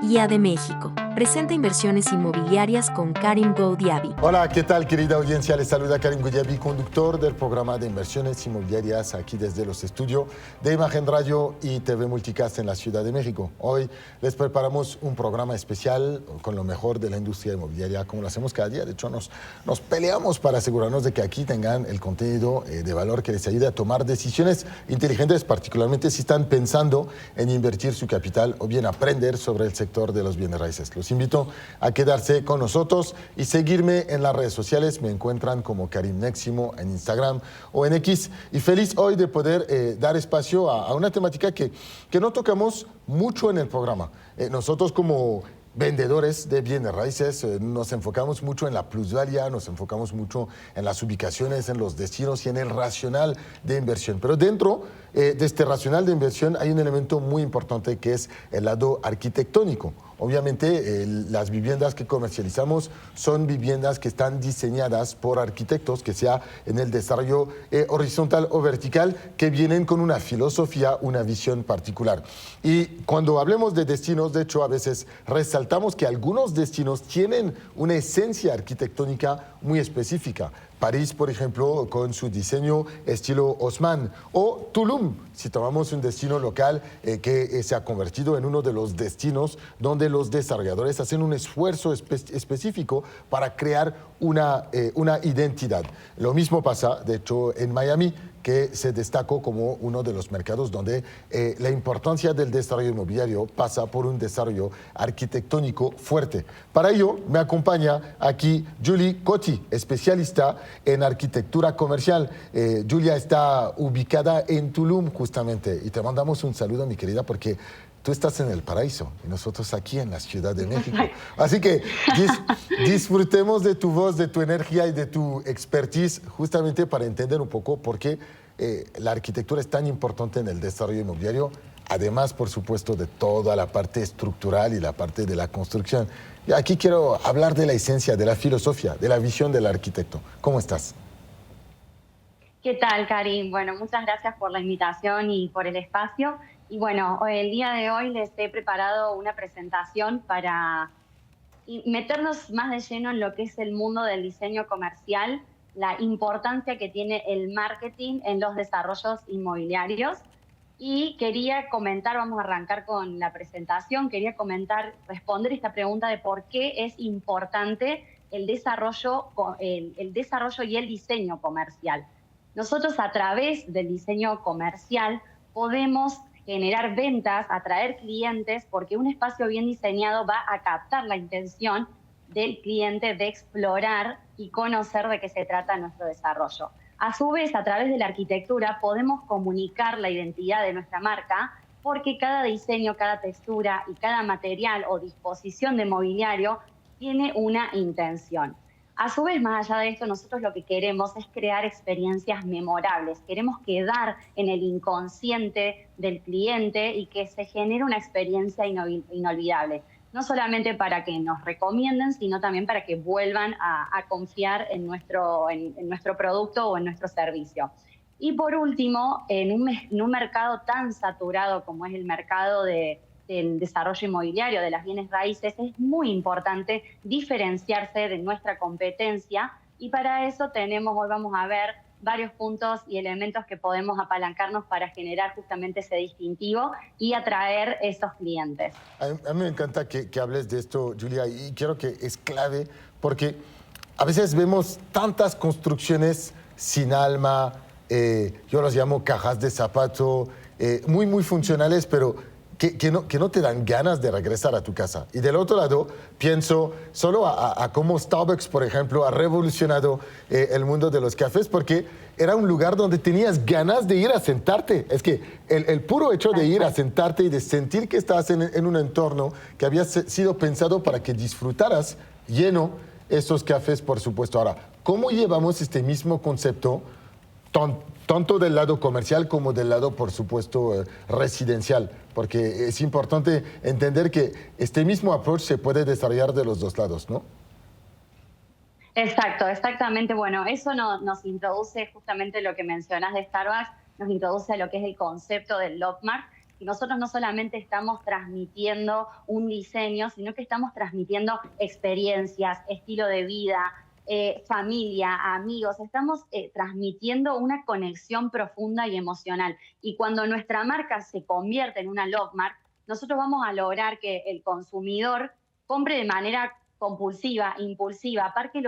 IA de México. Presenta inversiones inmobiliarias con Karim Goudiaby. Hola, ¿qué tal, querida audiencia? Les saluda Karim Goudiaby, conductor del programa de inversiones inmobiliarias aquí desde los estudios de Imagen Radio y TV Multicast en la Ciudad de México. Hoy les preparamos un programa especial con lo mejor de la industria inmobiliaria, como lo hacemos cada día. De hecho, nos peleamos para asegurarnos de que aquí tengan el contenido de valor que les ayude a tomar decisiones inteligentes, particularmente si están pensando en invertir su capital o bien aprender sobre el sector de los bienes raíces. Los invito a quedarse con nosotros y seguirme en las redes sociales. Me encuentran como Karim Neximo en Instagram o en X. Y feliz hoy de poder dar espacio a una temática que no tocamos mucho en el programa. Nosotros como vendedores de bienes raíces, nos enfocamos mucho en la plusvalía, nos enfocamos mucho en las ubicaciones, en los destinos y en el racional de inversión. Pero dentro de este racional de inversión hay un elemento muy importante que es el lado arquitectónico. Obviamente, las viviendas que comercializamos son viviendas que están diseñadas por arquitectos, que sea en el desarrollo horizontal o vertical, que vienen con una filosofía, una visión particular. Y cuando hablemos de destinos, de hecho, a veces resaltamos que algunos destinos tienen una esencia arquitectónica muy específica. París, por ejemplo, con su diseño estilo Haussmann, o Tulum, si tomamos un destino local que se ha convertido en uno de los destinos donde los desarrolladores hacen un esfuerzo específico para crear una identidad. Lo mismo pasa, de hecho, en Miami, que se destacó como uno de los mercados donde la importancia del desarrollo inmobiliario pasa por un desarrollo arquitectónico fuerte. Para ello, me acompaña aquí Julie Coty, especialista en arquitectura comercial. Julia está ubicada en Tulum, justamente, y te mandamos un saludo, mi querida, porque tú estás en el paraíso y nosotros aquí en la Ciudad de México. Así que disfrutemos de tu voz, de tu energía y de tu expertise, justamente para entender un poco por qué la arquitectura es tan importante en el desarrollo inmobiliario, además, por supuesto, de toda la parte estructural y la parte de la construcción. Y aquí quiero hablar de la esencia, de la filosofía, de la visión del arquitecto. ¿Cómo estás? ¿Qué tal, Karim? Bueno, muchas gracias por la invitación y por el espacio. Y bueno, el día de hoy les he preparado una presentación para meternos más de lleno en lo que es el mundo del diseño comercial, la importancia que tiene el marketing en los desarrollos inmobiliarios. Y quería comentar, vamos a arrancar con la presentación, quería responder esta pregunta de por qué es importante el desarrollo y el diseño comercial. Nosotros a través del diseño comercial podemos generar ventas, atraer clientes, porque un espacio bien diseñado va a captar la intención del cliente de explorar y conocer de qué se trata nuestro desarrollo. A su vez, a través de la arquitectura podemos comunicar la identidad de nuestra marca, porque cada diseño, cada textura y cada material o disposición de mobiliario tiene una intención. A su vez, más allá de esto, nosotros lo que queremos es crear experiencias memorables. Queremos quedar en el inconsciente del cliente y que se genere una experiencia inolvidable. No solamente para que nos recomienden, sino también para que vuelvan a confiar en nuestro producto o en nuestro servicio. Y por último, en un mercado tan saturado como es el mercado del desarrollo inmobiliario, de las bienes raíces, es muy importante diferenciarse de nuestra competencia, y para eso hoy vamos a ver varios puntos y elementos que podemos apalancarnos para generar justamente ese distintivo y atraer esos clientes. A mí me encanta que hables de esto, Julia, y creo que es clave porque a veces vemos tantas construcciones sin alma, yo los llamo cajas de zapato, muy funcionales, pero que no te dan ganas de regresar a tu casa. Y del otro lado, pienso solo a cómo Starbucks, por ejemplo, ha revolucionado el mundo de los cafés, porque era un lugar donde tenías ganas de ir a sentarte. Es que el puro hecho de ir a sentarte y de sentir que estás en un entorno que había sido pensado para que disfrutaras lleno esos cafés, por supuesto. Ahora, ¿cómo llevamos este mismo concepto tanto del lado comercial como del lado, por supuesto, residencial? Porque es importante entender que este mismo approach se puede desarrollar de los dos lados, ¿no? Exacto, exactamente. Bueno, eso nos introduce justamente lo que mencionás de Starbucks, nos introduce a lo que es el concepto del Love Mark, que nosotros no solamente estamos transmitiendo un diseño, sino que estamos transmitiendo experiencias, estilo de vida, familia, amigos, estamos transmitiendo una conexión profunda y emocional. Y cuando nuestra marca se convierte en una love mark, nosotros vamos a lograr que el consumidor compre de manera compulsiva, impulsiva, pague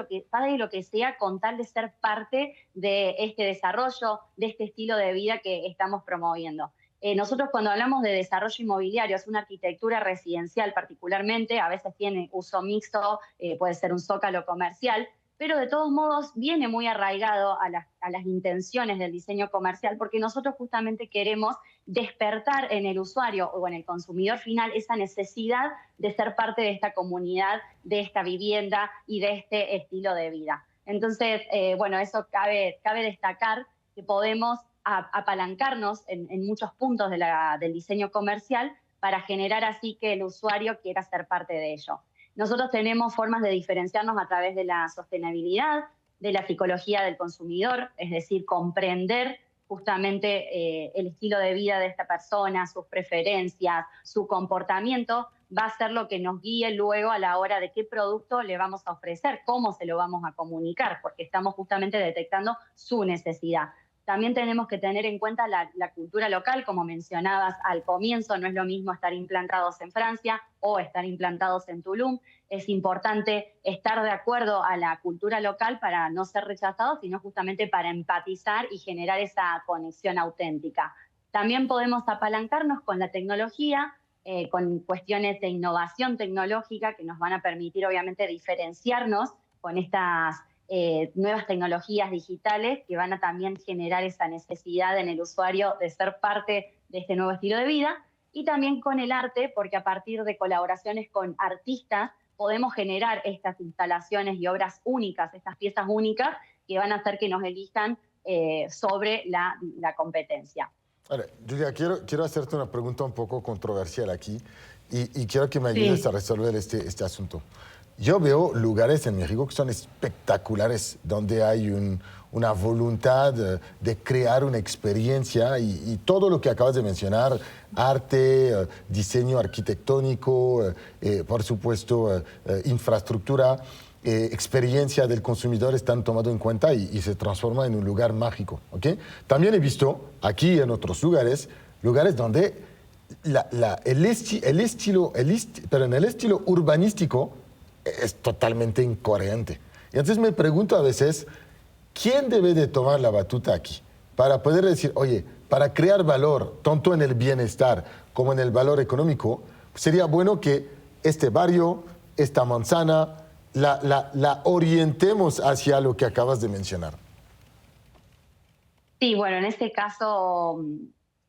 lo que sea con tal de ser parte de este desarrollo, de este estilo de vida que estamos promoviendo. Nosotros cuando hablamos de desarrollo inmobiliario, es una arquitectura residencial particularmente, a veces tiene uso mixto, puede ser un zócalo comercial, pero de todos modos viene muy arraigado a las intenciones del diseño comercial, porque nosotros justamente queremos despertar en el usuario o en el consumidor final esa necesidad de ser parte de esta comunidad, de esta vivienda y de este estilo de vida. Entonces, bueno, eso cabe destacar que podemos apalancarnos en muchos puntos del diseño comercial para generar así que el usuario quiera ser parte de ello. Nosotros tenemos formas de diferenciarnos a través de la sostenibilidad, de la psicología del consumidor, es decir, comprender justamente el estilo de vida de esta persona, sus preferencias, su comportamiento, va a ser lo que nos guíe luego a la hora de qué producto le vamos a ofrecer, cómo se lo vamos a comunicar, porque estamos justamente detectando su necesidad. También tenemos que tener en cuenta la cultura local, como mencionabas al comienzo, no es lo mismo estar implantados en Francia o estar implantados en Tulum. Es importante estar de acuerdo a la cultura local para no ser rechazados, sino justamente para empatizar y generar esa conexión auténtica. También podemos apalancarnos con la tecnología, con cuestiones de innovación tecnológica que nos van a permitir obviamente diferenciarnos con estas nuevas tecnologías digitales que van a también generar esa necesidad en el usuario de ser parte de este nuevo estilo de vida, y también con el arte, porque a partir de colaboraciones con artistas podemos generar estas instalaciones y obras únicas, estas piezas únicas que van a hacer que nos elijan sobre la competencia. Ahora, Julia, quiero hacerte una pregunta un poco controversial aquí y quiero que me ayudes a resolver este asunto. Yo veo lugares en México que son espectaculares, donde hay una voluntad de crear una experiencia y todo lo que acabas de mencionar, arte, diseño arquitectónico, por supuesto, infraestructura, experiencia del consumidor están tomado en cuenta y se transforma en un lugar mágico. ¿Okay? También he visto aquí en otros lugares donde el estilo urbanístico es totalmente incoherente. Y entonces me pregunto a veces, ¿quién debe de tomar la batuta aquí? Para poder decir, oye, para crear valor, tanto en el bienestar como en el valor económico, sería bueno que este barrio, esta manzana, la orientemos hacia lo que acabas de mencionar. Sí, bueno, en este caso,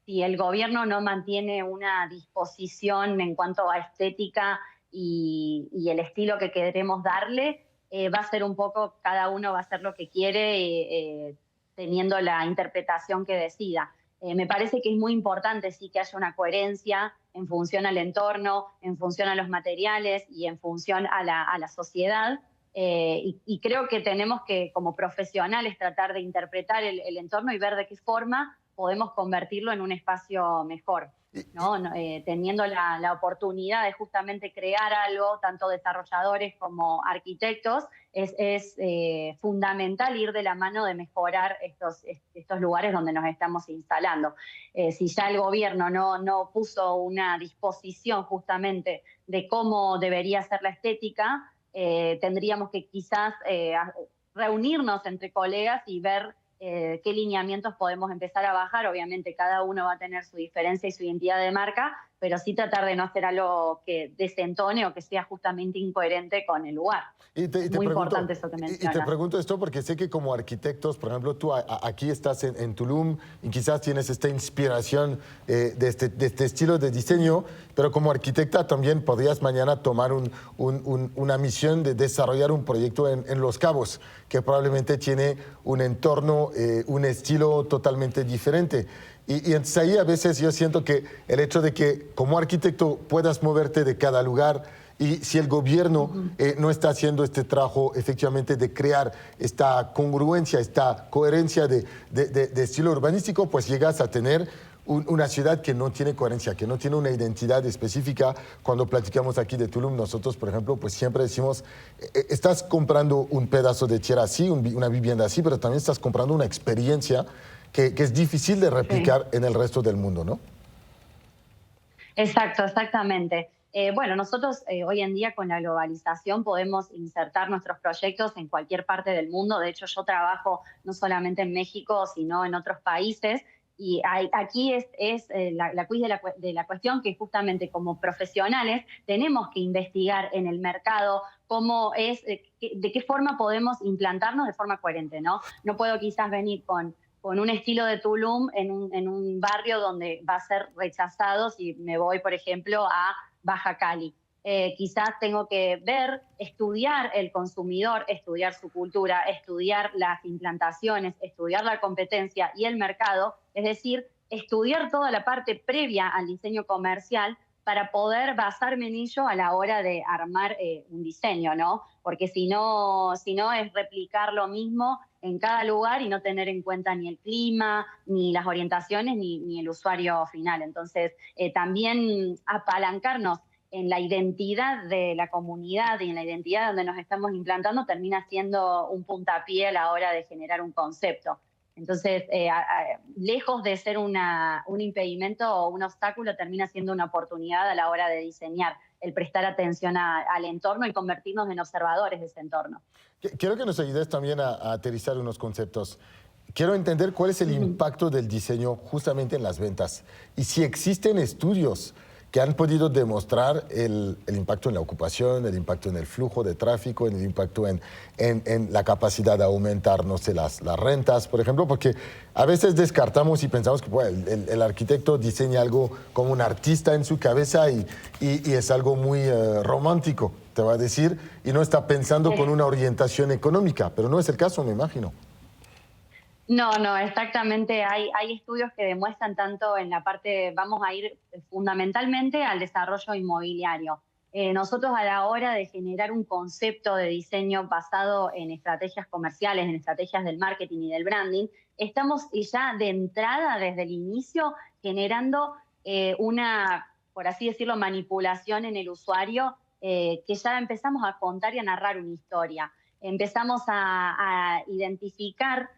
si el gobierno no mantiene una disposición en cuanto a estética y el estilo que queremos darle, va a ser un poco, cada uno va a hacer lo que quiere teniendo la interpretación que decida. Me parece que es muy importante sí que haya una coherencia en función al entorno, en función a los materiales y en función a la sociedad. Y creo que tenemos que, como profesionales, tratar de interpretar el entorno y ver de qué forma podemos convertirlo en un espacio mejor, ¿no? Teniendo la oportunidad de justamente crear algo, tanto desarrolladores como arquitectos, es fundamental ir de la mano de mejorar estos lugares donde nos estamos instalando. Si ya el gobierno no puso una disposición justamente de cómo debería ser la estética, tendríamos que quizás reunirnos entre colegas y ver qué lineamientos podemos empezar a bajar. Obviamente cada uno va a tener su diferencia y su identidad de marca, pero sí tratar de no hacer algo que desentone o que sea justamente incoherente con el lugar. Muy importante eso que mencionas. Y te pregunto esto porque sé que como arquitectos, por ejemplo, tú aquí estás en Tulum y quizás tienes esta inspiración de este estilo de diseño, pero como arquitecta también podrías mañana tomar una misión de desarrollar un proyecto en Los Cabos, que probablemente tiene un entorno, un estilo totalmente diferente. Y entonces ahí a veces yo siento que el hecho de que como arquitecto puedas moverte de cada lugar, y si el gobierno no está haciendo este trabajo efectivamente de crear esta congruencia, esta coherencia de estilo urbanístico, pues llegas a tener una ciudad que no tiene coherencia, que no tiene una identidad específica. Cuando platicamos aquí de Tulum, nosotros, por ejemplo, pues siempre decimos, estás comprando un pedazo de tierra así, una vivienda así, pero también estás comprando una experiencia que es difícil de replicar en el resto del mundo, ¿no? Exacto, exactamente. Bueno, nosotros hoy en día con la globalización podemos insertar nuestros proyectos en cualquier parte del mundo. De hecho, yo trabajo no solamente en México, sino en otros países. Y aquí es la quiz de la cuestión que justamente como profesionales tenemos que investigar en el mercado cómo es, de qué forma podemos implantarnos de forma coherente, ¿no? No puedo quizás venir con un estilo de Tulum en un barrio donde va a ser rechazado si me voy, por ejemplo, a Baja Cali. Quizás tengo que ver, estudiar el consumidor, estudiar su cultura, estudiar las implantaciones, estudiar la competencia y el mercado, es decir, estudiar toda la parte previa al diseño comercial para poder basarme en ello a la hora de armar un diseño, ¿no? Porque si no es replicar lo mismo en cada lugar y no tener en cuenta ni el clima, ni las orientaciones, ni el usuario final. Entonces, también apalancarnos en la identidad de la comunidad y en la identidad donde nos estamos implantando termina siendo un puntapié a la hora de generar un concepto. Entonces, lejos de ser un impedimento o un obstáculo, termina siendo una oportunidad a la hora de diseñar, el prestar atención al entorno y convertirnos en observadores de ese entorno. Quiero que nos ayudes también a aterrizar unos conceptos. Quiero entender cuál es el impacto del diseño justamente en las ventas y si existen estudios que han podido demostrar el impacto en la ocupación, el impacto en el flujo de tráfico, el impacto en la capacidad de aumentar, no sé, las rentas, por ejemplo, porque a veces descartamos y pensamos que bueno, el arquitecto diseña algo como un artista en su cabeza y es algo muy romántico, te va a decir, y no está pensando con una orientación económica, pero no es el caso, me imagino. No, exactamente. Hay estudios que demuestran tanto en la parte, vamos a ir fundamentalmente al desarrollo inmobiliario. Nosotros a la hora de generar un concepto de diseño basado en estrategias comerciales, en estrategias del marketing y del branding, estamos ya de entrada, desde el inicio, generando una, por así decirlo, manipulación en el usuario, que ya empezamos a contar y a narrar una historia. Empezamos a identificar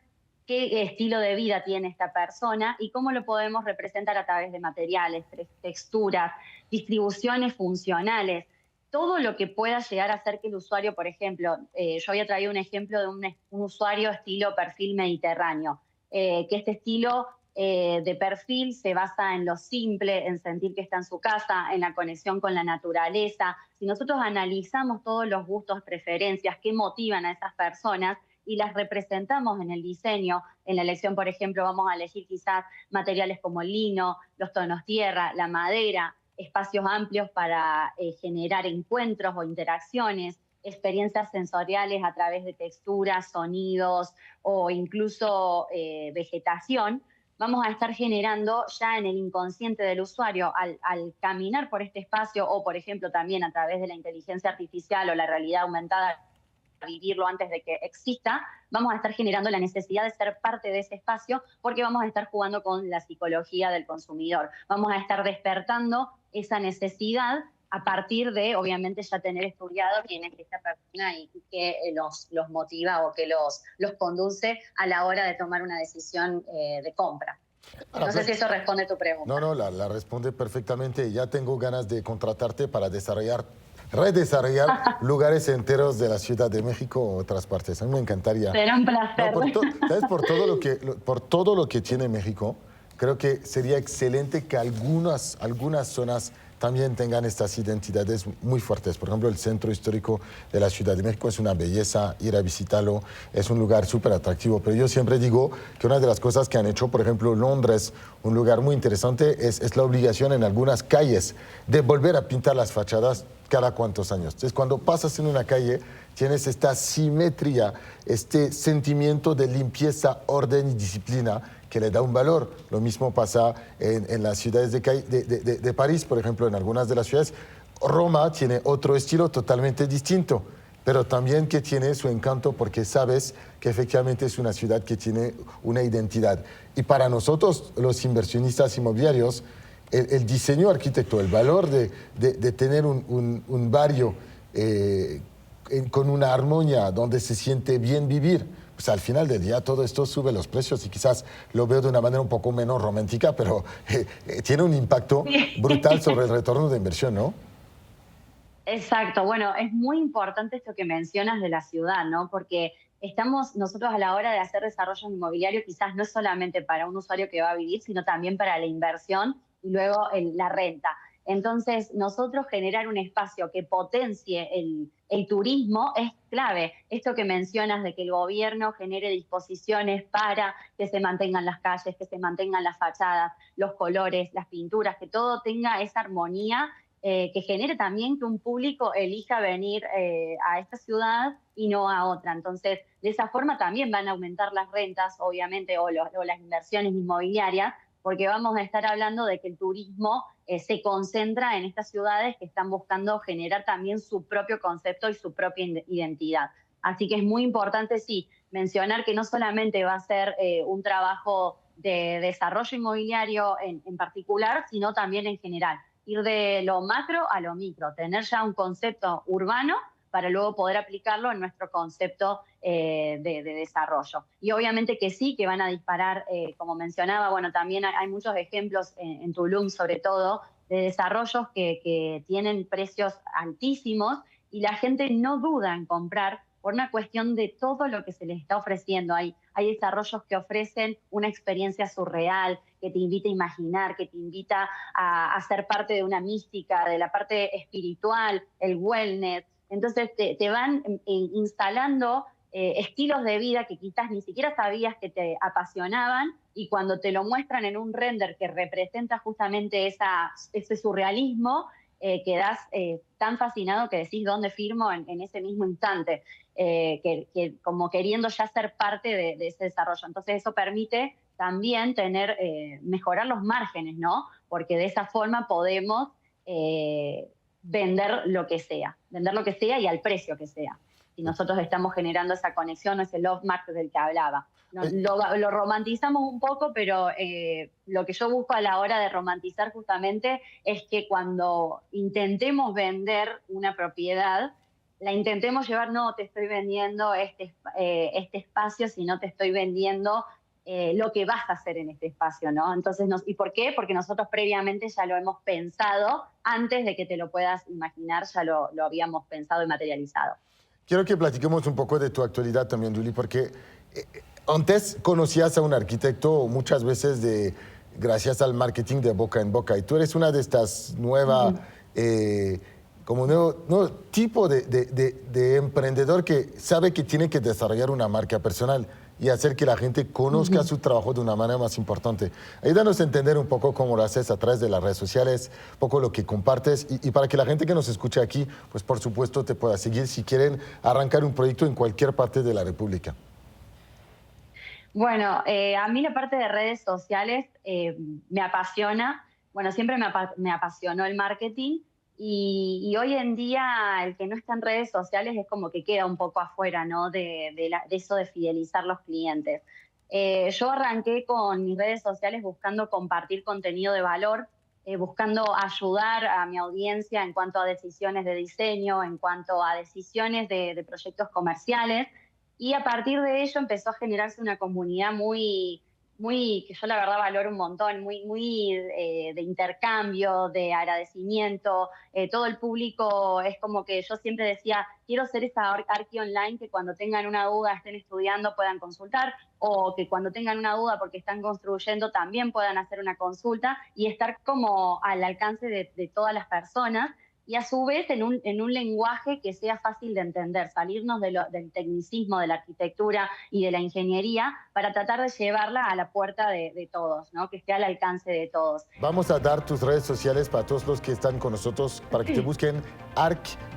qué estilo de vida tiene esta persona y cómo lo podemos representar a través de materiales, texturas, distribuciones funcionales, todo lo que pueda llegar a hacer que el usuario, por ejemplo, yo había traído un ejemplo de un usuario estilo perfil mediterráneo, que este estilo de perfil se basa en lo simple, en sentir que está en su casa, en la conexión con la naturaleza. Si nosotros analizamos todos los gustos, preferencias, qué motivan a esas personas, y las representamos en el diseño, en la elección, por ejemplo, vamos a elegir quizás materiales como el lino, los tonos tierra, la madera, espacios amplios para generar encuentros o interacciones, experiencias sensoriales a través de texturas, sonidos o incluso vegetación. Vamos a estar generando ya en el inconsciente del usuario al caminar por este espacio o, por ejemplo, también a través de la inteligencia artificial o la realidad aumentada, vivirlo antes de que exista, vamos a estar generando la necesidad de ser parte de ese espacio porque vamos a estar jugando con la psicología del consumidor. Vamos a estar despertando esa necesidad a partir de, obviamente, ya tener estudiado quién es esta persona y qué los motiva o qué los conduce a la hora de tomar una decisión de compra. No sé si eso responde a tu pregunta. No, la responde perfectamente. Ya tengo ganas de contratarte para redesarrollar lugares enteros de la Ciudad de México o otras partes. A mí me encantaría. Será un placer. No, ¿sabes? Por todo lo que tiene México, creo que sería excelente que algunas zonas también tengan estas identidades muy fuertes. Por ejemplo, el centro histórico de la Ciudad de México es una belleza, ir a visitarlo, es un lugar súper atractivo. Pero yo siempre digo que una de las cosas que han hecho, por ejemplo, Londres, un lugar muy interesante, es la obligación en algunas calles de volver a pintar las fachadas cada cuantos años. Entonces, cuando pasas en una calle, tienes esta simetría, este sentimiento de limpieza, orden y disciplina que le da un valor. Lo mismo pasa en las ciudades de París, por ejemplo, en algunas de las ciudades. Roma tiene otro estilo totalmente distinto. pero también que tiene su encanto porque sabes que efectivamente es una ciudad que tiene una identidad. Y para nosotros, los inversionistas inmobiliarios, el diseño arquitecto, el valor de tener un barrio con una armonía donde se siente bien vivir, pues al final del día todo esto sube los precios y quizás lo veo de una manera un poco menos romántica, pero tiene un impacto brutal sobre el retorno de inversión, ¿no? Exacto, bueno, es muy importante esto que mencionas de la ciudad, ¿no? Porque estamos nosotros a la hora de hacer desarrollo inmobiliario, quizás no es solamente para un usuario que va a vivir, sino también para la inversión y luego la renta. Entonces, nosotros generar un espacio que potencie el turismo es clave. Esto que mencionas de que el gobierno genere disposiciones para que se mantengan las calles, que se mantengan las fachadas, los colores, las pinturas, que todo tenga esa armonía que genere también que un público elija venir a esta ciudad y no a otra. Entonces, de esa forma también van a aumentar las rentas, obviamente, o las inversiones inmobiliarias, porque vamos a estar hablando de que el turismo se concentra en estas ciudades que están buscando generar también su propio concepto y su propia identidad. Así que es muy importante, sí, mencionar que no solamente va a ser un trabajo de desarrollo inmobiliario en particular, sino también en general. Ir de lo macro a lo micro, tener ya un concepto urbano para luego poder aplicarlo en nuestro concepto de desarrollo. Y obviamente que sí, que van a disparar, como mencionaba, bueno, también hay muchos ejemplos en Tulum, sobre todo, de desarrollos que tienen precios altísimos y la gente no duda en comprar por una cuestión de todo lo que se les está ofreciendo. Hay desarrollos que ofrecen una experiencia surreal, que te invita a imaginar, que te invita a ser parte de una mística, de la parte espiritual, el wellness. Entonces te van instalando estilos de vida que quizás ni siquiera sabías que te apasionaban y cuando te lo muestran en un render que representa justamente ese surrealismo, quedás tan fascinado que decís dónde firmo en ese mismo instante, que como queriendo ya ser parte de ese desarrollo. Entonces eso permite también mejorar los márgenes, ¿no? Porque de esa forma podemos vender lo que sea y al precio que sea. Si nosotros estamos generando esa conexión, ese love market del que hablaba. Lo romantizamos un poco, pero lo que yo busco a la hora de romantizar justamente es que cuando intentemos vender una propiedad, la intentemos llevar, no te estoy vendiendo este espacio, sino te estoy vendiendo lo que vas a hacer en este espacio, ¿no? Entonces, ¿y por qué? Porque nosotros previamente ya lo hemos pensado, antes de que te lo puedas imaginar, ya lo habíamos pensado y materializado. Quiero que platiquemos un poco de tu actualidad también, Julie, porque antes conocías a un arquitecto muchas veces gracias al marketing de boca en boca, y tú eres una de estas nuevas, como nuevo tipo de emprendedor que sabe que tiene que desarrollar una marca personal y hacer que la gente conozca su trabajo de una manera más importante. Ayúdanos a entender un poco cómo lo haces a través de las redes sociales, un poco lo que compartes y para que la gente que nos escuche aquí, pues por supuesto te pueda seguir si quieren arrancar un proyecto en cualquier parte de la República. Bueno, a mí la parte de redes sociales me apasiona. Bueno, siempre me apasionó el marketing. Y hoy en día el que no está en redes sociales es como que queda un poco afuera, ¿no? de eso de fidelizar los clientes. Yo arranqué con mis redes sociales buscando compartir contenido de valor, buscando ayudar a mi audiencia en cuanto a decisiones de diseño, en cuanto a decisiones de proyectos comerciales. Y a partir de ello empezó a generarse una comunidad que yo la verdad valoro un montón, muy de intercambio, de agradecimiento. Todo el público es como que yo siempre decía, quiero ser esa arqui online que cuando tengan una duda, estén estudiando, puedan consultar, o que cuando tengan una duda porque están construyendo también puedan hacer una consulta y estar como al alcance de todas las personas. Y a su vez en un lenguaje que sea fácil de entender, salirnos del tecnicismo de la arquitectura y de la ingeniería para tratar de llevarla a la puerta de todos, ¿no? Que esté al alcance de todos. Vamos a dar tus redes sociales para todos los que están con nosotros, para que te busquen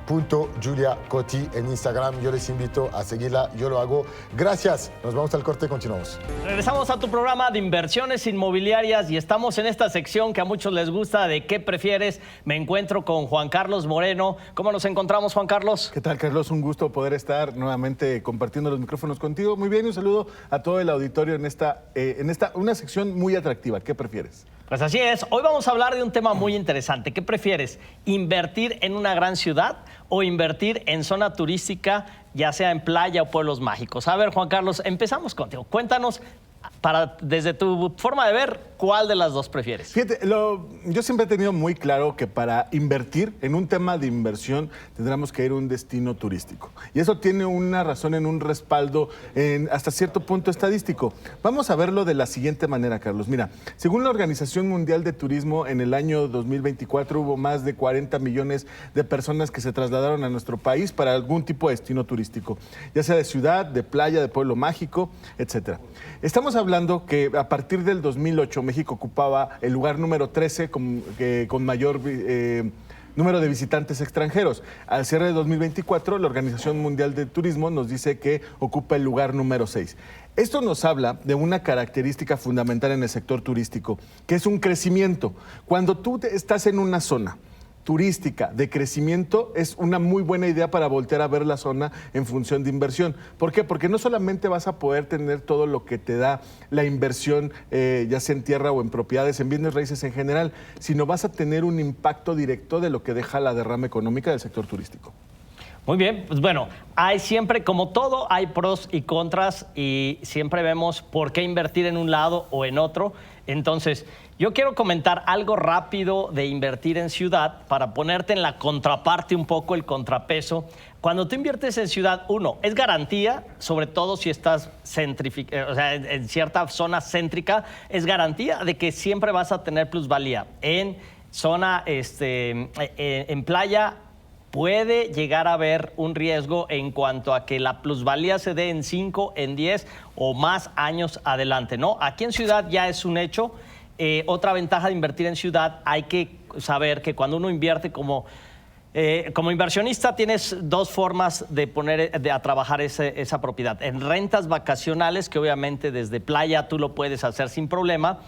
@juliacoti en Instagram. Yo les invito a seguirla, yo lo hago. Gracias, nos vamos al corte y continuamos. Regresamos a tu programa de inversiones inmobiliarias y estamos en esta sección que a muchos les gusta de ¿qué prefieres? Me encuentro con Juan Carlos Moreno. ¿Cómo nos encontramos, Juan Carlos? ¿Qué tal, Carlos? Un gusto poder estar nuevamente compartiendo los micrófonos contigo. Muy bien, y un saludo a todo el auditorio en una sección muy atractiva. ¿Qué prefieres? Pues así es. Hoy vamos a hablar de un tema muy interesante. ¿Qué prefieres? ¿Invertir en una gran ciudad o invertir en zona turística, ya sea en playa o pueblos mágicos? A ver, Juan Carlos, empezamos contigo. Cuéntanos, desde tu forma de ver, ¿cuál de las dos prefieres? Fíjate, yo siempre he tenido muy claro que para invertir en un tema de inversión tendremos que ir a un destino turístico. Y eso tiene una razón en un respaldo hasta cierto punto estadístico. Vamos a verlo de la siguiente manera, Carlos. Mira, según la Organización Mundial de Turismo, en el año 2024 hubo más de 40 millones de personas que se trasladaron a nuestro país para algún tipo de destino turístico, ya sea de ciudad, de playa, de pueblo mágico, etcétera. Estamos hablando que a partir del 2008 México ocupaba el lugar número 13 con mayor número de visitantes extranjeros. Al cierre de 2024, la Organización Mundial de Turismo nos dice que ocupa el lugar número 6. Esto nos habla de una característica fundamental en el sector turístico, que es un crecimiento. Cuando tú estás en una zona turística de crecimiento, es una muy buena idea para voltear a ver la zona en función de inversión. ¿Por qué? Porque no solamente vas a poder tener todo lo que te da la inversión, ya sea en tierra o en propiedades, en bienes raíces en general, sino vas a tener un impacto directo de lo que deja la derrama económica del sector turístico. Muy bien, pues bueno, hay siempre, como todo, hay pros y contras y siempre vemos por qué invertir en un lado o en otro. Entonces, yo quiero comentar algo rápido de invertir en ciudad para ponerte en la contraparte un poco, el contrapeso. Cuando tú inviertes en ciudad, uno, es garantía, sobre todo si estás en cierta zona céntrica, es garantía de que siempre vas a tener plusvalía. En zona, en playa, puede llegar a haber un riesgo en cuanto a que la plusvalía se dé en 5, en 10 o más años adelante, ¿no? Aquí en ciudad ya es un hecho. Otra ventaja de invertir en ciudad, hay que saber que cuando uno invierte como inversionista tienes dos formas de poner a trabajar esa propiedad. En rentas vacacionales, que obviamente desde playa tú lo puedes hacer sin problema,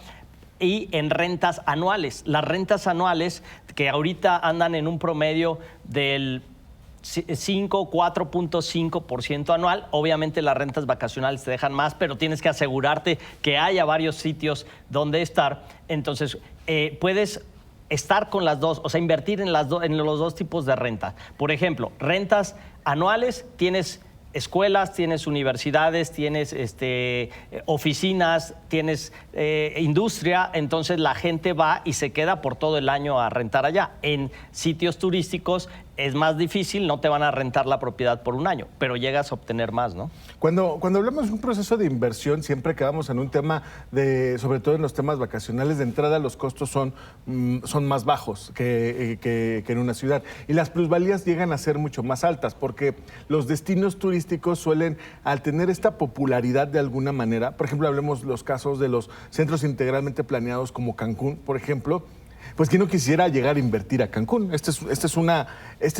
y en rentas anuales. Las rentas anuales que ahorita andan en un promedio del 4.5% anual. Obviamente las rentas vacacionales te dejan más, pero tienes que asegurarte que haya varios sitios donde estar. Entonces, puedes estar con las dos, o sea, invertir en los dos tipos de renta. Por ejemplo, rentas anuales, tienes escuelas, tienes universidades, tienes oficinas, tienes industria, entonces la gente va y se queda por todo el año a rentar allá. En sitios turísticos es más difícil, no te van a rentar la propiedad por un año, pero llegas a obtener más, ¿no? Cuando hablamos de un proceso de inversión, siempre quedamos en un tema sobre todo en los temas vacacionales, de entrada los costos son más bajos que en una ciudad. Y las plusvalías llegan a ser mucho más altas, porque los destinos turísticos suelen, al tener esta popularidad de alguna manera, por ejemplo, hablemos los casos de los centros integralmente planeados como Cancún, por ejemplo, pues ¿quién no quisiera llegar a invertir a Cancún? Esta es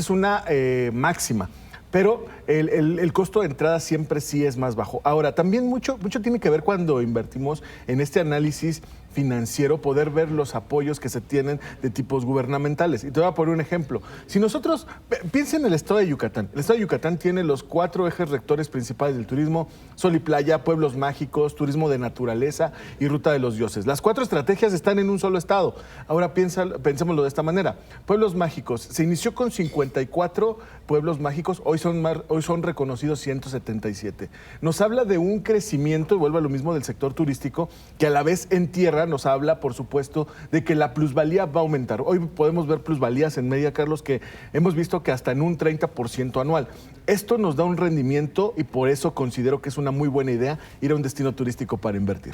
una máxima. Pero el costo de entrada siempre sí es más bajo. Ahora, también mucho tiene que ver cuando invertimos en este análisis financiero, poder ver los apoyos que se tienen de tipos gubernamentales. Y te voy a poner un ejemplo. Si nosotros, piensa en el estado de Yucatán. El estado de Yucatán tiene los 4 ejes rectores principales del turismo: sol y playa, pueblos mágicos, turismo de naturaleza y ruta de los dioses. Las 4 estrategias están en un solo estado. Ahora pensémoslo de esta manera. Pueblos mágicos. Se inició con 54 pueblos mágicos. Hoy son reconocidos 177. Nos habla de un crecimiento, y vuelvo a lo mismo, del sector turístico, que a la vez en tierra nos habla, por supuesto, de que la plusvalía va a aumentar. Hoy podemos ver plusvalías en media, Carlos, que hemos visto que hasta en un 30% anual. Esto nos da un rendimiento y por eso considero que es una muy buena idea ir a un destino turístico para invertir.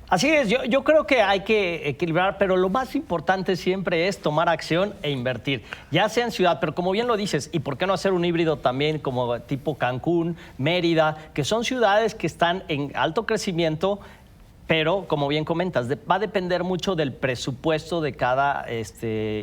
Así es, yo creo que hay que equilibrar, pero lo más importante siempre es tomar acción e invertir, ya sea en ciudad, pero como bien lo dices, ¿y por qué no hacer un híbrido también como tipo Cancún, Mérida, que son ciudades que están en alto crecimiento, pero como bien comentas, va a depender mucho del presupuesto de cada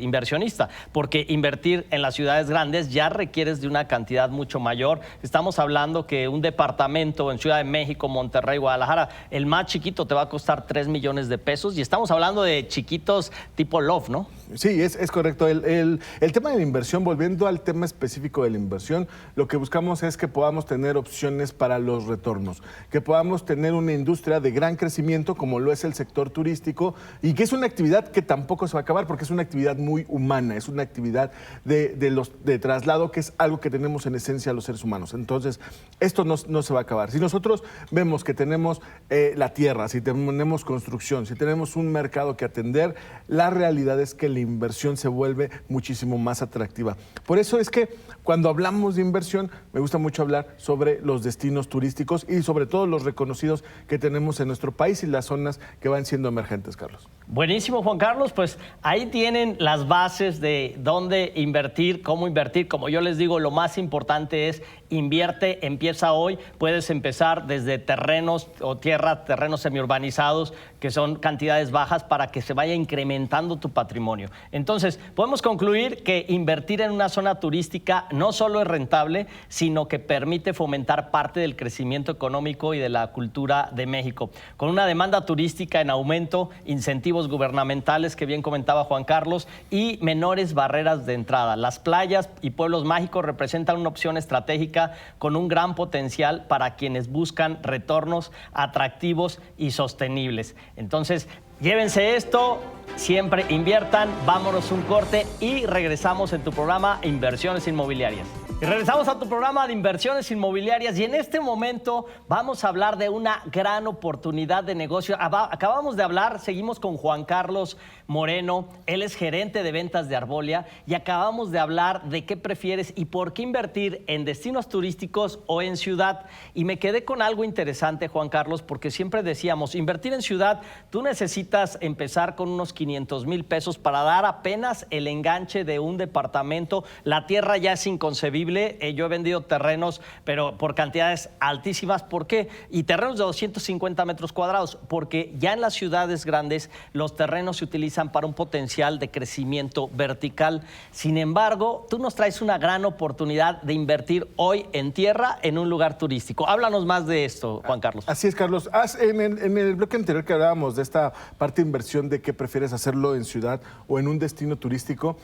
inversionista, porque invertir en las ciudades grandes ya requieres de una cantidad mucho mayor. Estamos hablando que un departamento en Ciudad de México, Monterrey, Guadalajara, el más chiquito te va a costar 3 millones de pesos, y estamos hablando de chiquitos tipo Loft, ¿no? Sí, es correcto. El tema de la inversión, volviendo al tema específico de la inversión, lo que buscamos es que podamos tener opciones para los retornos, que podamos tener una industria de gran crecimiento como lo es el sector turístico, y que es una actividad que tampoco se va a acabar porque es una actividad muy humana, es una actividad de traslado, que es algo que tenemos en esencia los seres humanos. Entonces, esto no se va a acabar. Si nosotros vemos que tenemos la tierra, si tenemos construcción, si tenemos un mercado que atender, la realidad es que la inversión se vuelve muchísimo más atractiva. Por eso es que cuando hablamos de inversión, me gusta mucho hablar sobre los destinos turísticos y sobre todo los reconocidos que tenemos en nuestro país y las zonas que van siendo emergentes, Carlos. Buenísimo, Juan Carlos. Pues ahí tienen las bases de dónde invertir, cómo invertir. Como yo les digo, lo más importante es invierte, empieza hoy. Puedes empezar desde terrenos o terrenos semiurbanizados, que son cantidades bajas, para que se vaya incrementando tu patrimonio. Entonces, podemos concluir que invertir en una zona turística no solo es rentable, sino que permite fomentar parte del crecimiento económico y de la cultura de México. Con una demanda turística en aumento, incentivos gubernamentales, que bien comentaba Juan Carlos, y menores barreras de entrada. Las playas y pueblos mágicos representan una opción estratégica con un gran potencial para quienes buscan retornos atractivos y sostenibles. Entonces, llévense esto, siempre inviertan. Vámonos un corte y regresamos en tu programa Inversiones Inmobiliarias. Y regresamos a tu programa de Inversiones Inmobiliarias, y en este momento vamos a hablar de una gran oportunidad de negocio. Acabamos de hablar, seguimos con Juan Carlos Moreno, él es gerente de ventas de Arbolia, y acabamos de hablar de qué prefieres y por qué invertir en destinos turísticos o en ciudad. Y me quedé con algo interesante, Juan Carlos, porque siempre decíamos, invertir en ciudad, tú necesitas empezar con unos 500,000 pesos para dar apenas el enganche de un departamento. La tierra ya es inconcebible. Yo he vendido terrenos, pero por cantidades altísimas. ¿Por qué? Y terrenos de 250 metros cuadrados, porque ya en las ciudades grandes los terrenos se utilizan para un potencial de crecimiento vertical. Sin embargo, tú nos traes una gran oportunidad de invertir hoy en tierra en un lugar turístico. Háblanos más de esto, Juan Carlos. Así es, Carlos. En el bloque anterior que hablábamos de esta parte de inversión, de qué prefieres hacerlo en ciudad o en un destino turístico,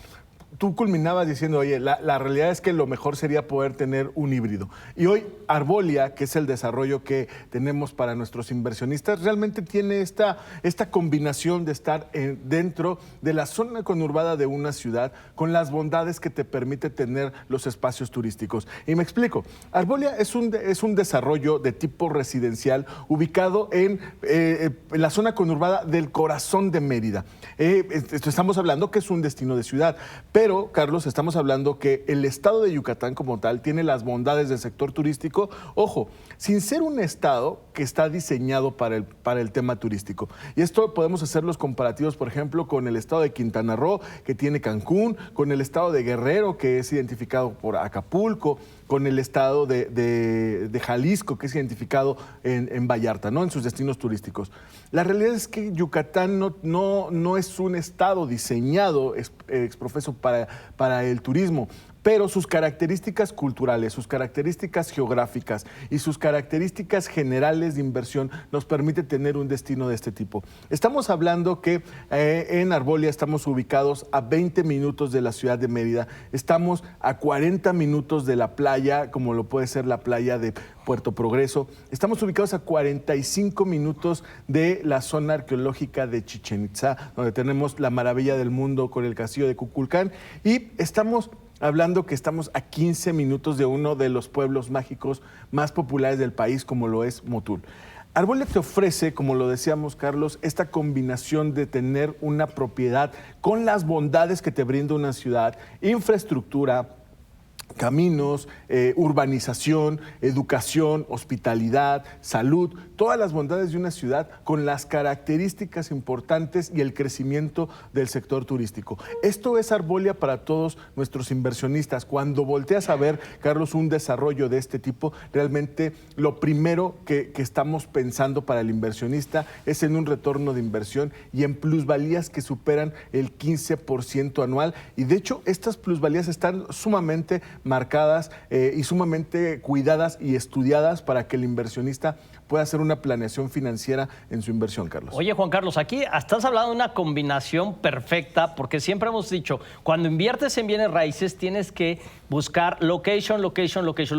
tú culminabas diciendo, oye, la realidad es que lo mejor sería poder tener un híbrido. Y hoy Arbolia, que es el desarrollo que tenemos para nuestros inversionistas, realmente tiene esta combinación de estar dentro de la zona conurbada de una ciudad, con las bondades que te permite tener los espacios turísticos. Y me explico. Arbolia es un desarrollo de tipo residencial ubicado en la zona conurbada del corazón de Mérida. Estamos hablando que es un destino de ciudad, pero, Carlos, estamos hablando que el estado de Yucatán como tal tiene las bondades del sector turístico, ojo, sin ser un estado que está diseñado para el tema turístico. Y esto podemos hacer los comparativos, por ejemplo, con el estado de Quintana Roo, que tiene Cancún, con el estado de Guerrero, que es identificado por Acapulco, con el estado de Jalisco, que es identificado en Vallarta, ¿no? En sus destinos turísticos. La realidad es que Yucatán no es un estado diseñado exprofeso para el turismo, pero sus características culturales, sus características geográficas y sus características generales de inversión nos permite tener un destino de este tipo. Estamos hablando que en Arbolia estamos ubicados a 20 minutos de la ciudad de Mérida, estamos a 40 minutos de la playa, como lo puede ser la playa de Puerto Progreso, estamos ubicados a 45 minutos de la zona arqueológica de Chichén Itzá, donde tenemos la maravilla del mundo con el castillo de Kukulcán, y estamos hablando que estamos a 15 minutos de uno de los pueblos mágicos más populares del país, como lo es Motul. Arbolia te ofrece, como lo decíamos, Carlos, esta combinación de tener una propiedad con las bondades que te brinda una ciudad, infraestructura, caminos, urbanización, educación, hospitalidad, salud, todas las bondades de una ciudad con las características importantes y el crecimiento del sector turístico. Esto es Arbolia para todos nuestros inversionistas. Cuando volteas a ver, Carlos, un desarrollo de este tipo, realmente lo primero que estamos pensando para el inversionista es en un retorno de inversión y en plusvalías que superan el 15% anual. Y de hecho, estas plusvalías están sumamente marcadas y sumamente cuidadas y estudiadas para que el inversionista pueda hacer una planeación financiera en su inversión, Carlos. Oye, Juan Carlos, aquí estás hablando de una combinación perfecta, porque siempre hemos dicho, cuando inviertes en bienes raíces tienes que buscar location. La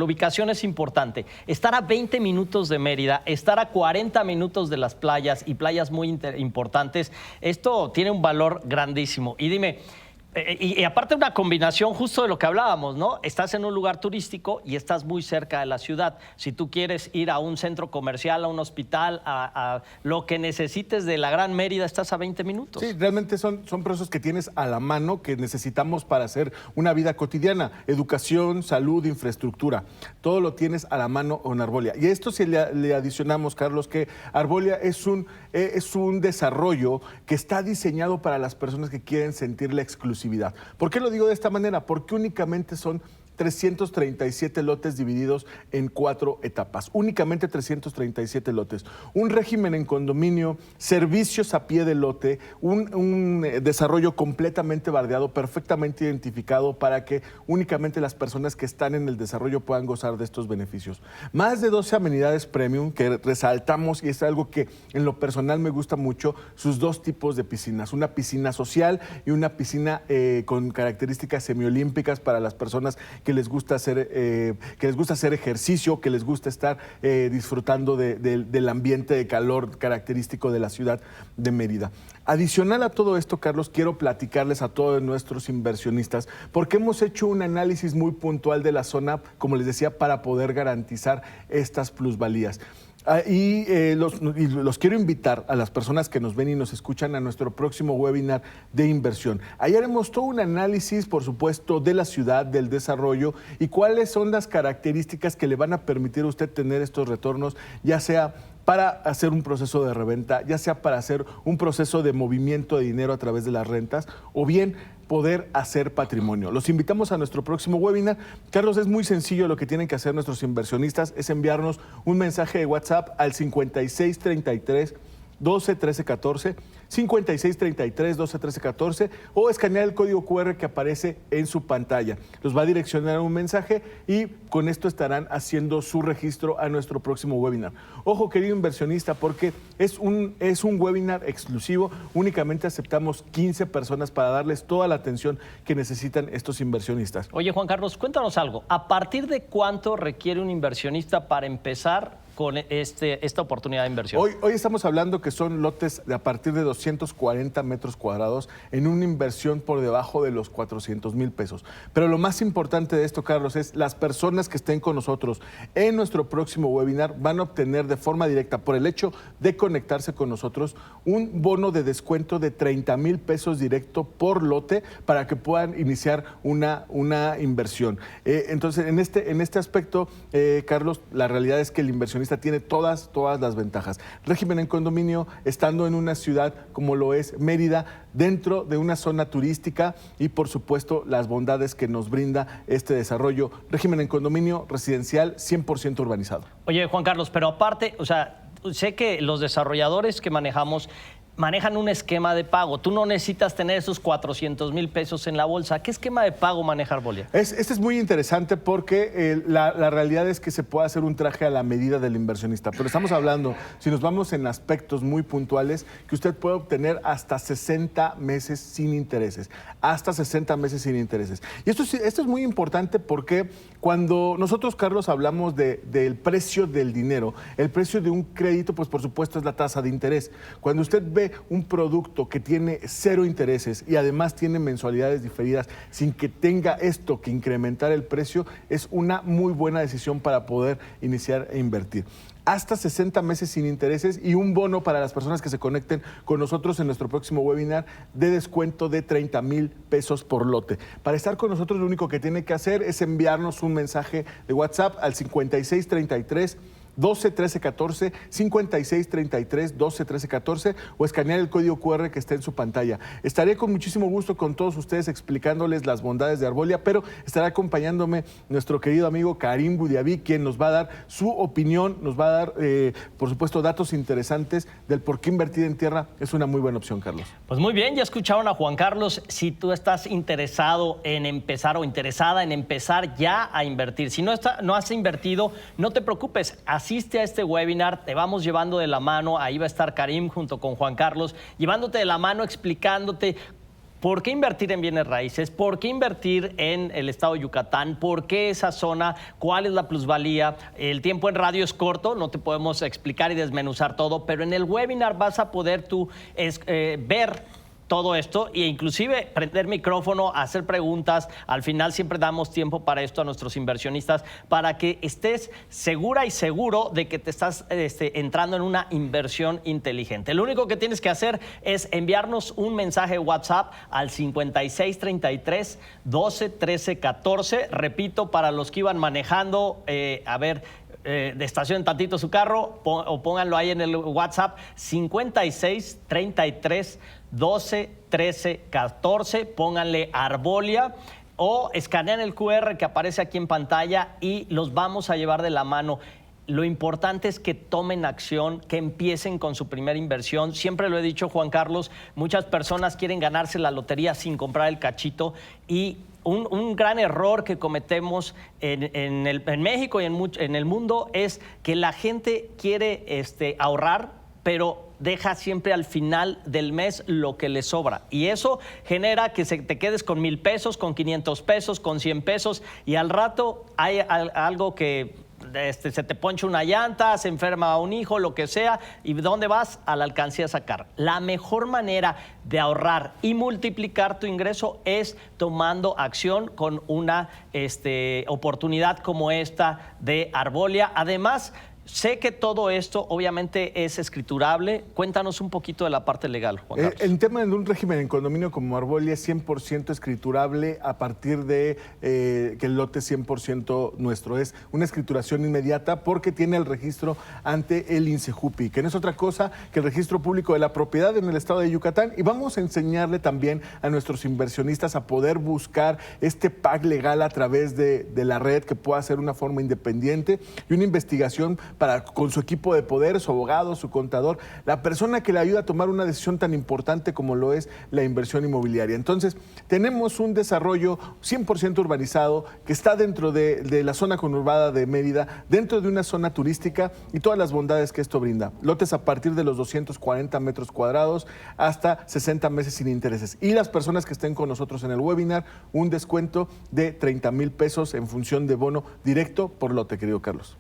ubicación es importante. Estar a 20 minutos de Mérida, estar a 40 minutos de las playas y playas muy importantes, esto tiene un valor grandísimo. Y dime, y aparte una combinación justo de lo que hablábamos, ¿no? Estás en un lugar turístico y estás muy cerca de la ciudad. Si tú quieres ir a un centro comercial, a un hospital, a lo que necesites de la Gran Mérida, estás a 20 minutos. Sí, realmente son procesos que tienes a la mano, que necesitamos para hacer una vida cotidiana. Educación, salud, infraestructura. Todo lo tienes a la mano en Arbolia. Y esto si le adicionamos, Carlos, que Arbolia es un desarrollo que está diseñado para las personas que quieren sentir la exclusividad. ¿Por qué lo digo de esta manera? Porque únicamente son 337 lotes divididos en 4 etapas. Únicamente 337 lotes. Un régimen en condominio, servicios a pie de lote, un desarrollo completamente bardeado, perfectamente identificado para que únicamente las personas que están en el desarrollo puedan gozar de estos beneficios. Más de 12 amenidades premium que resaltamos, y es algo que en lo personal me gusta mucho, sus 2 tipos de piscinas. Una piscina social y una piscina con características semiolímpicas para las personas que les gusta hacer ejercicio, que les gusta estar disfrutando del ambiente de calor característico de la ciudad de Mérida. Adicional a todo esto, Carlos, quiero platicarles a todos nuestros inversionistas, porque hemos hecho un análisis muy puntual de la zona, como les decía, para poder garantizar estas plusvalías. Los quiero invitar a las personas que nos ven y nos escuchan a nuestro próximo webinar de inversión. Ahí haremos todo un análisis, por supuesto, de la ciudad, del desarrollo y cuáles son las características que le van a permitir a usted tener estos retornos, ya sea para hacer un proceso de reventa, ya sea para hacer un proceso de movimiento de dinero a través de las rentas, o bien poder hacer patrimonio. Los invitamos a nuestro próximo webinar. Carlos, es muy sencillo. Lo que tienen que hacer nuestros inversionistas es enviarnos un mensaje de WhatsApp al 5633 12 13 14, 5633 12 13 14, o escanear el código QR que aparece en su pantalla. Los va a direccionar a un mensaje y con esto estarán haciendo su registro a nuestro próximo webinar. Ojo, querido inversionista, porque es un webinar exclusivo. Únicamente aceptamos 15 personas para darles toda la atención que necesitan estos inversionistas. Oye, Juan Carlos, cuéntanos algo. ¿A partir de cuánto requiere un inversionista para empezar con esta oportunidad de inversión? Hoy estamos hablando que son lotes de a partir de 240 metros cuadrados en una inversión por debajo de los 400,000 pesos. Pero lo más importante de esto, Carlos, es las personas que estén con nosotros en nuestro próximo webinar van a obtener de forma directa, por el hecho de conectarse con nosotros, un bono de descuento de 30,000 pesos directo por lote para que puedan iniciar una inversión. Entonces, en este aspecto, Carlos, la realidad es que el inversionista tiene todas las ventajas. Régimen en condominio, estando en una ciudad como lo es Mérida, dentro de una zona turística y, por supuesto, las bondades que nos brinda este desarrollo. Régimen en condominio residencial 100% urbanizado. Oye, Juan Carlos, pero aparte, o sea, sé que los desarrolladores que manejan un esquema de pago. Tú no necesitas tener esos 400,000 pesos en la bolsa. ¿Qué esquema de pago maneja Arbolia? Este es muy interesante porque la realidad es que se puede hacer un traje a la medida del inversionista. Pero estamos hablando, si nos vamos en aspectos muy puntuales, que usted puede obtener hasta 60 meses sin intereses. Hasta 60 meses sin intereses. Y esto es muy importante porque cuando nosotros, Carlos, hablamos del precio del dinero, el precio de un crédito, pues por supuesto es la tasa de interés. Cuando usted ve ofrecerte un producto que tiene 0 intereses y además tiene mensualidades diferidas sin que tenga esto que incrementar el precio, es una muy buena decisión para poder iniciar e invertir. Hasta 60 meses sin intereses y un bono para las personas que se conecten con nosotros en nuestro próximo webinar de descuento de 30,000 pesos por lote. Para estar con nosotros, lo único que tiene que hacer es enviarnos un mensaje de WhatsApp al 5633 12 13 14, 56 33 12 13 14 o escanear el código QR que está en su pantalla. Estaré con muchísimo gusto con todos ustedes explicándoles las bondades de Arbolia, pero estará acompañándome nuestro querido amigo Karim Goudiaby, quien nos va a dar su opinión, nos va a dar, por supuesto, datos interesantes del por qué invertir en tierra es una muy buena opción, Carlos. Pues muy bien, ya escucharon a Juan Carlos. Si tú estás interesado en empezar o interesada en empezar ya a invertir, si no has invertido, no te preocupes, asiste a este webinar, te vamos llevando de la mano, ahí va a estar Karim junto con Juan Carlos, llevándote de la mano, explicándote por qué invertir en bienes raíces, por qué invertir en el estado de Yucatán, por qué esa zona, cuál es la plusvalía. El tiempo en radio es corto, no te podemos explicar y desmenuzar todo, pero en el webinar vas a poder tú ver todo esto e inclusive prender micrófono, hacer preguntas. Al final siempre damos tiempo para esto a nuestros inversionistas, para que estés segura y seguro de que te estás entrando en una inversión inteligente. Lo único que tienes que hacer es enviarnos un mensaje WhatsApp al 5633 12 13 14. Repito, para los que iban manejando, estacionen tantito su carro o pónganlo ahí en el WhatsApp, 56 33 12 13 14, pónganle Arbolia o escanean el QR que aparece aquí en pantalla y los vamos a llevar de la mano. Lo importante es que tomen acción, que empiecen con su primera inversión. Siempre lo he dicho, Juan Carlos, muchas personas quieren ganarse la lotería sin comprar el cachito y un gran error que cometemos en México y en el mundo es que la gente quiere ahorrar, pero deja siempre al final del mes lo que le sobra. Y eso genera que te quedes con 1,000 pesos, con 500 pesos, con 100 pesos y al rato hay algo que se te poncha una llanta, se enferma un hijo, lo que sea, y ¿dónde vas? A la alcancía a sacar. La mejor manera de ahorrar y multiplicar tu ingreso es tomando acción con una oportunidad como esta de Arbolia. Además, sé que todo esto obviamente es escriturable. Cuéntanos un poquito de la parte legal, Juan Carlos. El tema de un régimen en condominio como Arbolia es 100% escriturable a partir de que el lote es 100% nuestro. Es una escrituración inmediata porque tiene el registro ante el INSEJUPI, que no es otra cosa que el registro público de la propiedad en el estado de Yucatán. Y vamos a enseñarle también a nuestros inversionistas a poder buscar este PAC legal a través de la red, que pueda ser una forma independiente y una investigación con su equipo de poder, su abogado, su contador, la persona que le ayuda a tomar una decisión tan importante como lo es la inversión inmobiliaria. Entonces, tenemos un desarrollo 100% urbanizado que está dentro de la zona conurbada de Mérida, dentro de una zona turística y todas las bondades que esto brinda. Lotes a partir de los 240 metros cuadrados hasta 60 meses sin intereses. Y las personas que estén con nosotros en el webinar, un descuento de 30,000 pesos en función de bono directo por lote, querido Carlos.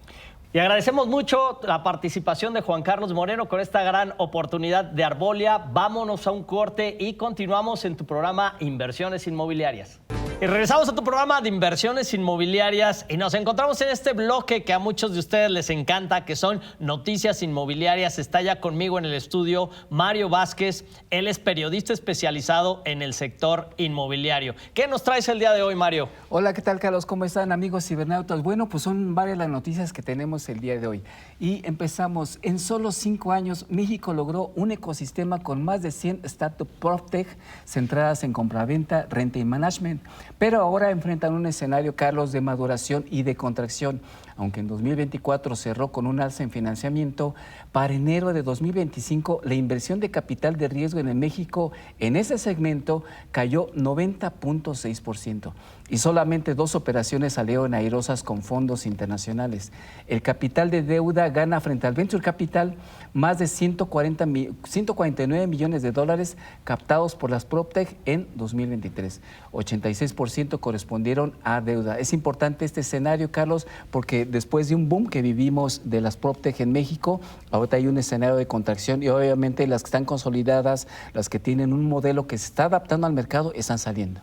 Y agradecemos mucho la participación de Juan Carlos Moreno con esta gran oportunidad de Arbolia. Vámonos a un corte y continuamos en tu programa Inversiones Inmobiliarias. Y regresamos a tu programa de inversiones inmobiliarias y nos encontramos en este bloque que a muchos de ustedes les encanta, que son noticias inmobiliarias. Está ya conmigo en el estudio Mario Vázquez. Él es periodista especializado en el sector inmobiliario. ¿Qué nos traes el día de hoy, Mario? Hola, ¿qué tal, Carlos? ¿Cómo están, amigos cibernautas? Bueno, pues son varias las noticias que tenemos el día de hoy. Y empezamos. En solo 5 años, México logró un ecosistema con más de 100 startups PropTech centradas en compraventa, renta y management. Pero ahora enfrentan un escenario, Carlos, de maduración y de contracción. Aunque en 2024 cerró con un alza en financiamiento, para enero de 2025 la inversión de capital de riesgo en México en ese segmento cayó 90.6%. y solamente 2 operaciones salieron airosas con fondos internacionales. El capital de deuda gana frente al Venture Capital más de 149 millones de dólares captados por las PropTech en 2023. 86% correspondieron a deuda. Es importante este escenario, Carlos, porque después de un boom que vivimos de las PropTech en México, ahorita hay un escenario de contracción y obviamente las que están consolidadas, las que tienen un modelo que se está adaptando al mercado, están saliendo.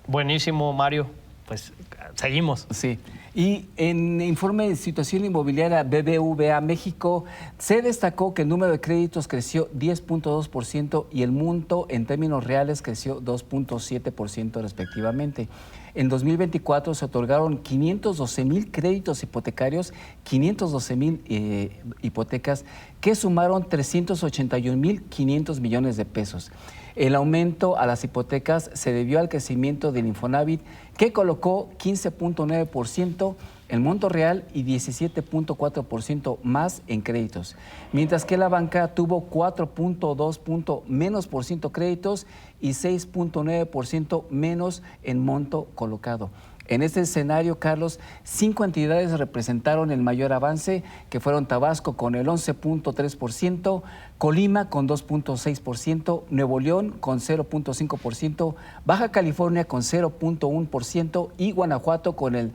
Buenísimo, Mario. Pues seguimos. Sí. Y en informe de situación inmobiliaria BBVA México, se destacó que el número de créditos creció 10.2% y el monto en términos reales creció 2.7% respectivamente. En 2024 se otorgaron 512,000 créditos hipotecarios, 512,000 hipotecas que sumaron 381,500 millones de pesos. El aumento a las hipotecas se debió al crecimiento del Infonavit, que colocó 15.9% el monto real y 17.4% más en créditos, mientras que la banca tuvo 4.2% menos créditos y 6.9% menos en monto colocado. En este escenario, Carlos, 5 entidades representaron el mayor avance, que fueron Tabasco con el 11.3%, Colima con 2.6%, Nuevo León con 0.5%, Baja California con 0.1% y Guanajuato con el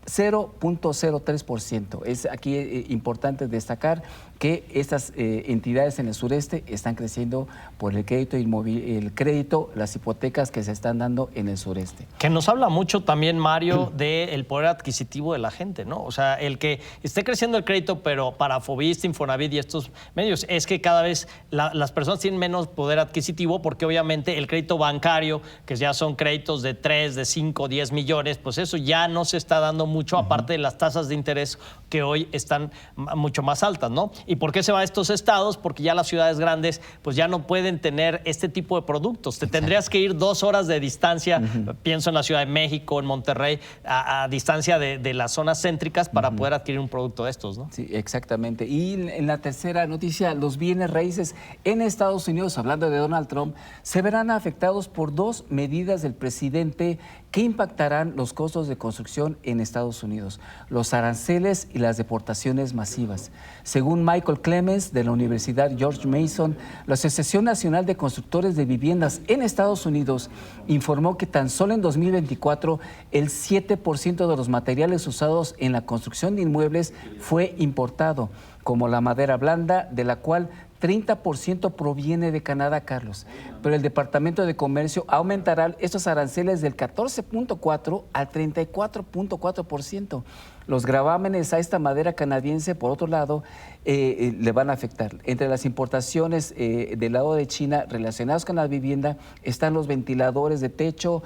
0.03%. Es aquí importante destacar que estas entidades en el sureste están creciendo por el crédito, las hipotecas que se están dando en el sureste. Que nos habla mucho también, Mario, del poder adquisitivo de la gente, ¿no? O sea, el que esté creciendo el crédito, pero para Fobiste, Infonavit y estos medios, es que cada vez las personas tienen menos poder adquisitivo porque obviamente el crédito bancario, que ya son créditos de 3, de 5, 10 millones, pues eso ya no se está dando mucho, aparte de las tasas de interés que hoy están mucho más altas, ¿no? ¿Y por qué se va a estos estados? Porque ya las ciudades grandes pues ya no pueden tener este tipo de productos. Te tendrías que ir 2 horas de distancia, pienso en la Ciudad de México, en Monterrey, a distancia de las zonas céntricas para poder adquirir un producto de estos, ¿no? Sí, exactamente. Y en la tercera noticia, los bienes raíces en Estados Unidos, hablando de Donald Trump, se verán afectados por 2 medidas del presidente que impactarán los costos de construcción en Estados Unidos: los aranceles y las deportaciones masivas. Según Michael Clemens, de la Universidad George Mason, la Asociación Nacional de Constructores de Viviendas en Estados Unidos informó que tan solo en 2024 el 7% de los materiales usados en la construcción de inmuebles fue importado, como la madera blanda, de la cual 30% proviene de Canadá, Carlos. Pero el Departamento de Comercio aumentará estos aranceles del 14.4% al 34.4%. Los gravámenes a esta madera canadiense, por otro lado, le van a afectar. Entre las importaciones del lado de China relacionadas con la vivienda están los ventiladores de techo,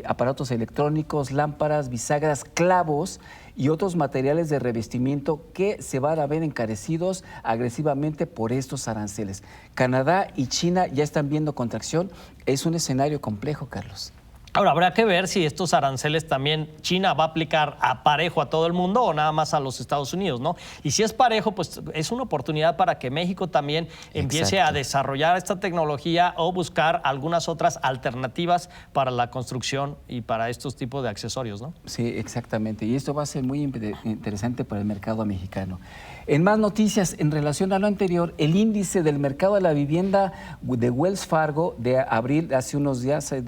aparatos electrónicos, lámparas, bisagras, clavos y otros materiales de revestimiento que se van a ver encarecidos agresivamente por estos aranceles. Canadá y China ya están viendo contracción. Es un escenario complejo, Carlos. Ahora, habrá que ver si estos aranceles también China va a aplicar a parejo a todo el mundo o nada más a los Estados Unidos, ¿no? Y si es parejo, pues es una oportunidad para que México también empiece a desarrollar esta tecnología o buscar algunas otras alternativas para la construcción y para estos tipos de accesorios, ¿no? Sí, exactamente. Y esto va a ser muy interesante para el mercado mexicano. En más noticias, en relación a lo anterior, el índice del mercado de la vivienda de Wells Fargo de abril, hace 2 días se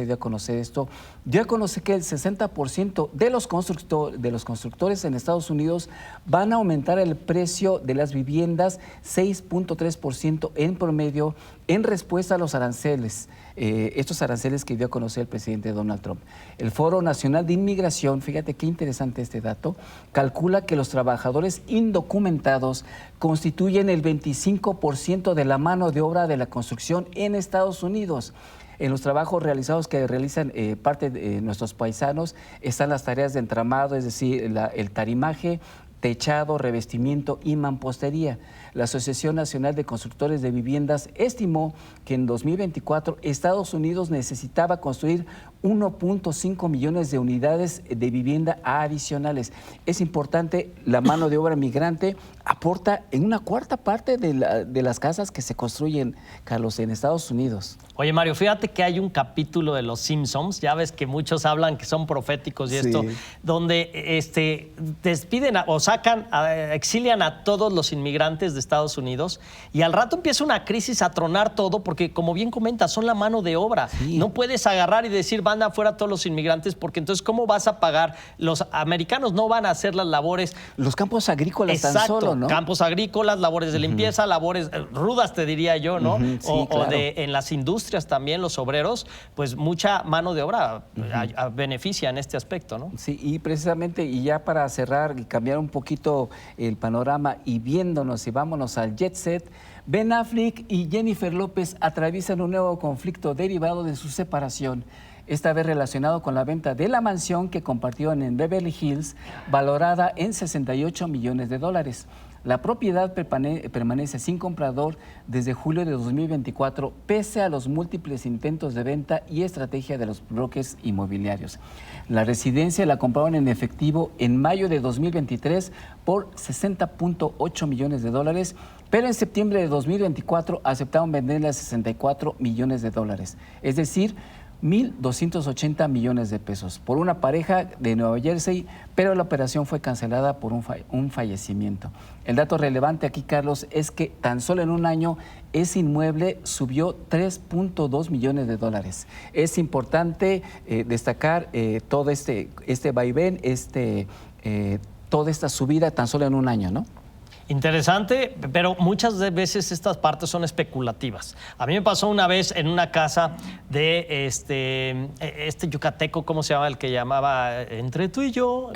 dio a conocer esto, dio a conocer que el 60% de los constructores en Estados Unidos van a aumentar el precio de las viviendas 6.3% en promedio en respuesta a los aranceles, estos aranceles que dio a conocer el presidente Donald Trump. El Foro Nacional de Inmigración, fíjate qué interesante este dato, calcula que los trabajadores indocumentados constituyen el 25% de la mano de obra de la construcción en Estados Unidos. En los trabajos realizados que realizan parte de nuestros paisanos están las tareas de entramado, es decir, el tarimaje, techado, revestimiento y mampostería. La Asociación Nacional de Constructores de Viviendas estimó que en 2024 Estados Unidos necesitaba construir 1.5 millones de unidades de vivienda adicionales. Es importante, la mano de obra migrante aporta en una cuarta parte de las casas que se construyen, Carlos, en Estados Unidos. Oye, Mario, fíjate que hay un capítulo de Los Simpsons, ya ves que muchos hablan que son proféticos y esto, donde despiden o exilian a todos los inmigrantes de Estados Unidos y al rato empieza una crisis a tronar todo porque, como bien comentas, son la mano de obra. Sí. No puedes agarrar y decir, van afuera todos los inmigrantes, porque entonces, ¿cómo vas a pagar? Los americanos no van a hacer las labores. Los campos agrícolas. Exacto, tan solo, ¿no? Campos agrícolas, labores de limpieza, labores rudas, te diría yo, ¿no? Sí, claro. O en las industrias también, los obreros, pues mucha mano de obra beneficia en este aspecto, ¿no? Sí, y precisamente, y ya para cerrar y cambiar un poquito el panorama y viéndonos y vámonos al jet set, Ben Affleck y Jennifer López atraviesan un nuevo conflicto derivado de su separación. Esta vez relacionado con la venta de la mansión que compartieron en Beverly Hills, valorada en $68 millones. La propiedad permanece sin comprador desde julio de 2024, pese a los múltiples intentos de venta y estrategia de los brokers inmobiliarios. La residencia la compraron en efectivo en mayo de 2023 por $60.8 millones, pero en septiembre de 2024 aceptaron venderla a $64 millones. Es decir, 1.280 millones de pesos por una pareja de Nueva Jersey, pero la operación fue cancelada por un fallecimiento. El dato relevante aquí, Carlos, es que tan solo en un año ese inmueble subió $3.2 millones. Es importante destacar todo este vaivén, toda esta subida tan solo en un año, ¿no? Interesante, pero muchas veces estas partes son especulativas. A mí me pasó una vez en una casa de este yucateco, ¿cómo se llama? El que llamaba Entre tú y yo.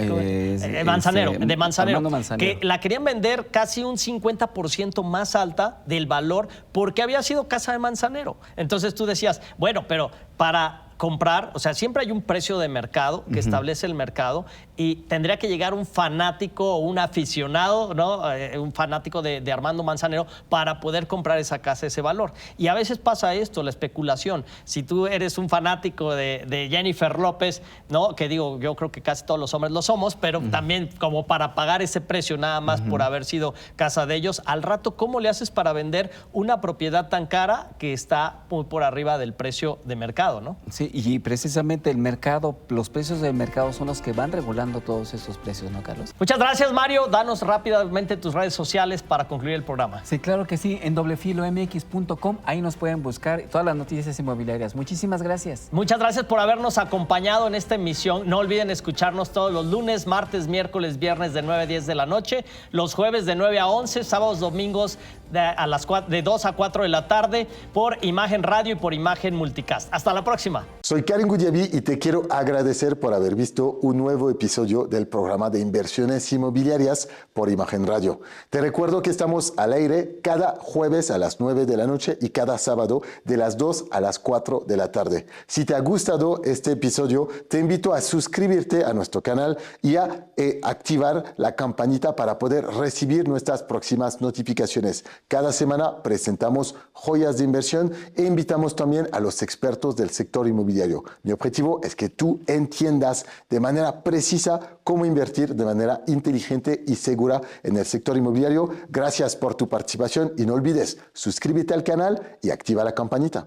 Manzanero, de Manzanero. Que la querían vender casi un 50% más alta del valor porque había sido casa de Manzanero. Entonces tú decías, bueno, pero para comprar, o sea, siempre hay un precio de mercado que establece el mercado y tendría que llegar un fanático o un aficionado, ¿no? Un fanático de Armando Manzanero para poder comprar esa casa, ese valor. Y a veces pasa esto, la especulación. Si tú eres un fanático de Jennifer López, ¿no? Que digo, yo creo que casi todos los hombres lo somos, pero también como para pagar ese precio nada más por haber sido casa de ellos, al rato, ¿cómo le haces para vender una propiedad tan cara que está muy por arriba del precio de mercado, ¿no? Sí, y precisamente el mercado, los precios del mercado son los que van regulando todos esos precios, ¿no, Carlos? Muchas gracias, Mario. Danos rápidamente tus redes sociales para concluir el programa. Sí, claro que sí, en doblefilomx.com, ahí nos pueden buscar todas las noticias inmobiliarias. Muchísimas gracias. Muchas gracias por habernos acompañado en esta emisión. No olviden escucharnos todos los lunes, martes, miércoles, viernes de 9 a 10 de la noche, los jueves de 9 a 11, sábados, domingos de 2 a 4 de la tarde por Imagen Radio y por Imagen Multicast. Hasta la próxima. Soy Karim Goudiaby y te quiero agradecer por haber visto un nuevo episodio del programa de inversiones inmobiliarias por Imagen Radio. Te recuerdo que estamos al aire cada jueves a las 9 de la noche y cada sábado de las 2 a las 4 de la tarde. Si te ha gustado este episodio, te invito a suscribirte a nuestro canal y a activar la campanita para poder recibir nuestras próximas notificaciones. Cada semana presentamos joyas de inversión e invitamos también a los expertos del sector inmobiliario. Mi objetivo es que tú entiendas de manera precisa cómo invertir de manera inteligente y segura en el sector inmobiliario. Gracias por tu participación y no olvides suscríbete al canal y activa la campanita.